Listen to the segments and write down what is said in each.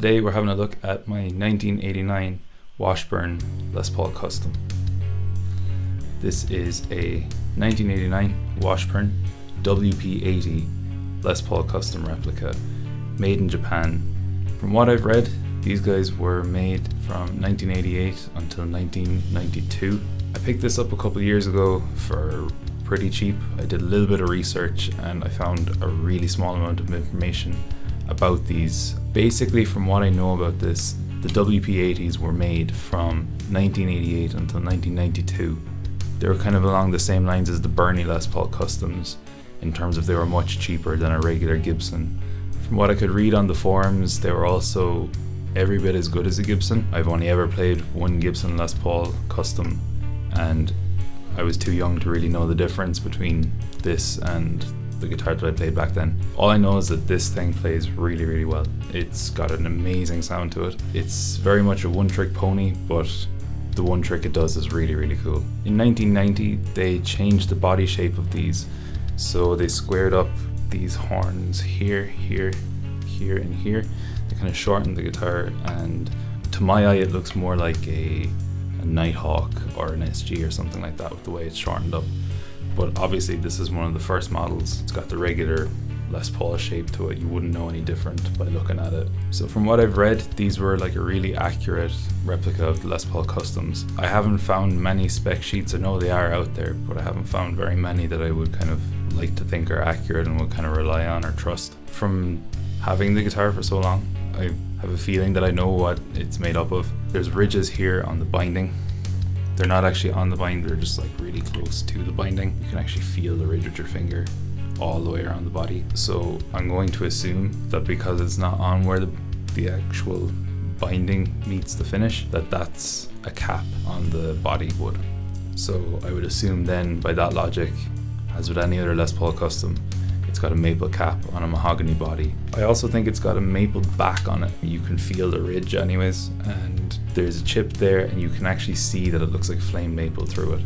Today we're having a look at my 1989 Washburn Les Paul Custom. This is a 1989 Washburn WP-80 Les Paul Custom replica made in Japan. From what I've read, these guys were made from 1988 until 1992. I picked this up a couple of years ago for pretty cheap. I did a little bit of research and I found a really small amount of information about these. Basically, from what I know about this, the WP-80s were made from 1988 until 1992. They were kind of along the same lines as the Bernie Les Paul Customs in terms of they were much cheaper than a regular Gibson. From what I could read on the forums, they were also every bit as good as a Gibson. I've only ever played one Gibson Les Paul Custom and I was too young to really know the difference between this and the guitar that I played back then. All I know is that this thing plays really, really well. It's got an amazing sound to it. It's very much a one-trick pony, but the one trick it does is really, really cool. In 1990, they changed the body shape of these. So they squared up these horns here, here, here, and here. They kind of shortened the guitar, and to my eye, it looks more like a Nighthawk or an SG or something like that with the way it's shortened up. But obviously this is one of the first models. It's got the regular Les Paul shape to it. You wouldn't know any different by looking at it. So from what I've read, these were like a really accurate replica of the Les Paul Customs. I haven't found many spec sheets. I know they are out there, but I haven't found very many that I would kind of like to think are accurate and would kind of rely on or trust. From having the guitar for so long, I have a feeling that I know what it's made up of. There's ridges here on the binding. They're not actually on the binding, they're just like really close to the binding. You can actually feel the ridge with your finger all the way around the body. So I'm going to assume that because it's not on where the actual binding meets the finish, that's a cap on the body wood. So I would assume then, by that logic, as with any other Les Paul Custom, it's got a maple cap on a mahogany body. I also think it's got a maple back on it. You can feel the ridge anyways, and there's a chip there and you can actually see that it looks like flame maple through it.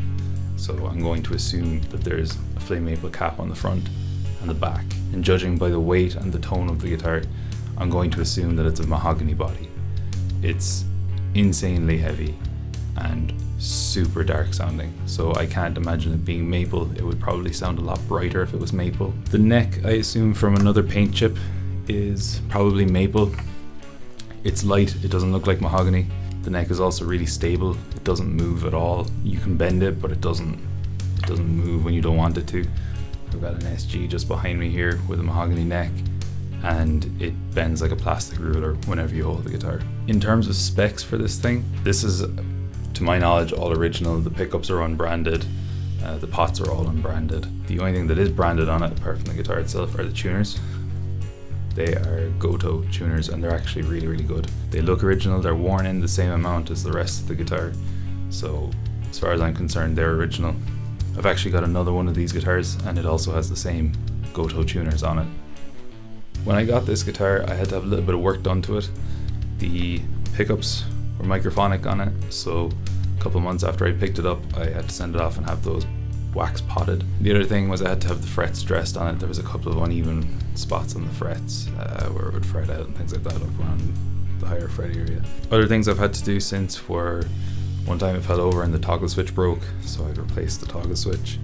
So I'm going to assume that there's a flame maple cap on the front and the back. And judging by the weight and the tone of the guitar, I'm going to assume that it's a mahogany body. It's insanely heavy and super dark sounding, so I can't imagine it being maple. It would probably sound a lot brighter if it was maple. The neck, I assume from another paint chip, is probably maple. It's light, it doesn't look like mahogany. The neck is also really stable, it doesn't move at all. You can bend it, but it doesn't move when you don't want it to. I've got an SG just behind me here with a mahogany neck, and it bends like a plastic ruler whenever you hold the guitar. In terms of specs for this thing, this is, to my knowledge, all original. The pickups are unbranded, the pots are all unbranded. The only thing that is branded on it, apart from the guitar itself, are the tuners. They are Goto tuners and they're actually really, really good. They look original, they're worn in the same amount as the rest of the guitar. So as far as I'm concerned, they're original. I've actually got another one of these guitars and it also has the same Goto tuners on it. When I got this guitar, I had to have a little bit of work done to it. The pickups were microphonic on it, so a couple months after I picked it up, I had to send it off and have those wax potted. The other thing was I had to have the frets dressed on it. There was a couple of uneven spots on the frets where it would fret out and things like that up around the higher fret area. Other things I've had to do since were, one time it fell over and the toggle switch broke, so I replaced the toggle switch.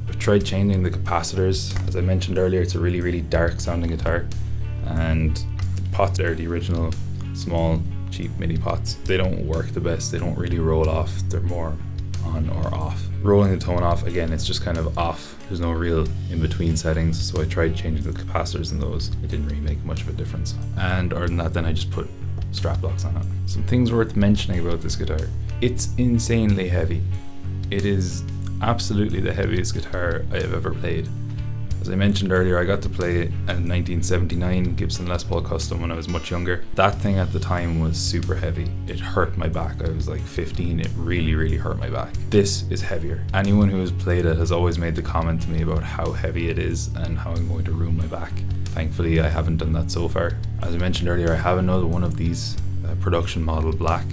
I've tried changing the capacitors. As I mentioned earlier, it's a really, really dark sounding guitar, and the pots are the original small cheap mini pots. They don't work the best, they don't really roll off, they're more on or off. Rolling the tone off, again, it's just kind of off. There's no real in-between settings, so I tried changing the capacitors in those. It didn't really make much of a difference. And other than that, then I just put strap locks on it. Some things worth mentioning about this guitar. It's insanely heavy. It is absolutely the heaviest guitar I have ever played. As I mentioned earlier, I got to play a 1979 Gibson Les Paul Custom when I was much younger. That thing at the time was super heavy. It hurt my back. I was like 15, it really, really hurt my back. This is heavier. Anyone who has played it has always made the comment to me about how heavy it is and how I'm going to ruin my back. Thankfully, I haven't done that so far. As I mentioned earlier, I have another one of these, production model black,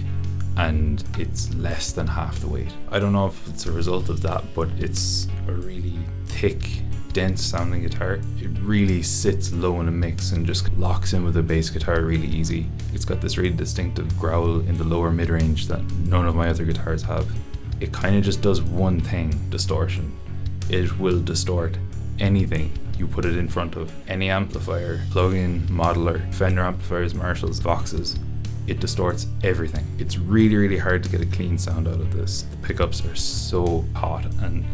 and it's less than half the weight. I don't know if it's a result of that, but it's a really thick dense sounding guitar. It really sits low in a mix and just locks in with a bass guitar really easy. It's got this really distinctive growl in the lower mid-range that none of my other guitars have. It kind of just does one thing, distortion. It will distort anything you put it in front of. Any amplifier, plug-in, modeler, Fender amplifiers, Marshalls, Voxes. It distorts everything. It's really, really hard to get a clean sound out of this. The pickups are so hot and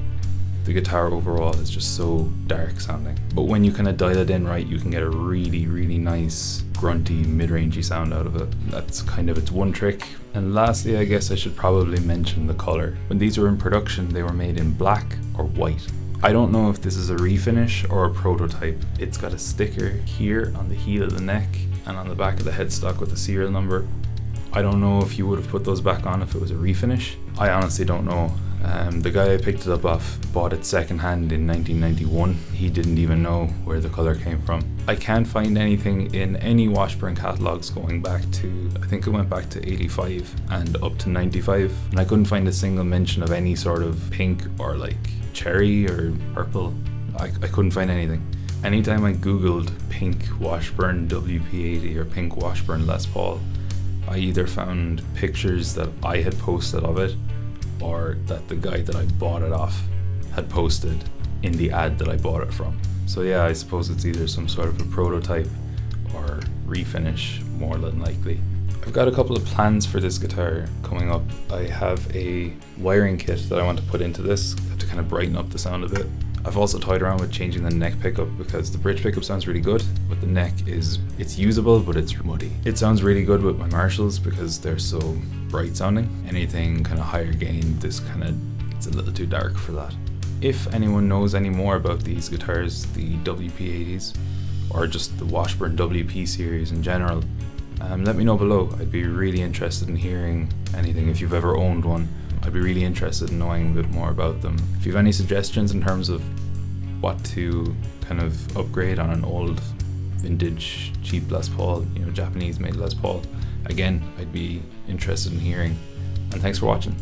the guitar overall is just so dark sounding. But when you kind of dial it in right, you can get a really, really nice, grunty, mid-rangey sound out of it. That's kind of its one trick. And lastly, I guess I should probably mention the color. When these were in production, they were made in black or white. I don't know if this is a refinish or a prototype. It's got a sticker here on the heel of the neck and on the back of the headstock with the serial number. I don't know if you would have put those back on if it was a refinish. I honestly don't know. The guy I picked it up off bought it secondhand in 1991. He didn't even know where the colour came from. I can't find anything in any Washburn catalogues going back to, I think it went back to 85 and up to 95. And I couldn't find a single mention of any sort of pink or like cherry or purple. I couldn't find anything. Anytime I googled pink Washburn WP-80 or pink Washburn Les Paul, I either found pictures that I had posted of it or that the guy that I bought it off had posted in the ad that I bought it from. So yeah, I suppose it's either some sort of a prototype or refinish, more than likely. I've got a couple of plans for this guitar coming up. I have a wiring kit that I want to put into this to kind of brighten up the sound of it. I've also toyed around with changing the neck pickup because the bridge pickup sounds really good, but the neck it's usable, but it's muddy. It sounds really good with my Marshalls because they're so bright sounding. Anything kind of higher gain, it's a little too dark for that. If anyone knows any more about these guitars, the WP-80s, or just the Washburn WP series in general, let me know below. I'd be really interested in hearing anything. If you've ever owned one, I'd be really interested in knowing a bit more about them. If you have any suggestions in terms of what to kind of upgrade on an old vintage cheap Les Paul, Japanese made Les Paul, again, I'd be interested in hearing. And thanks for watching.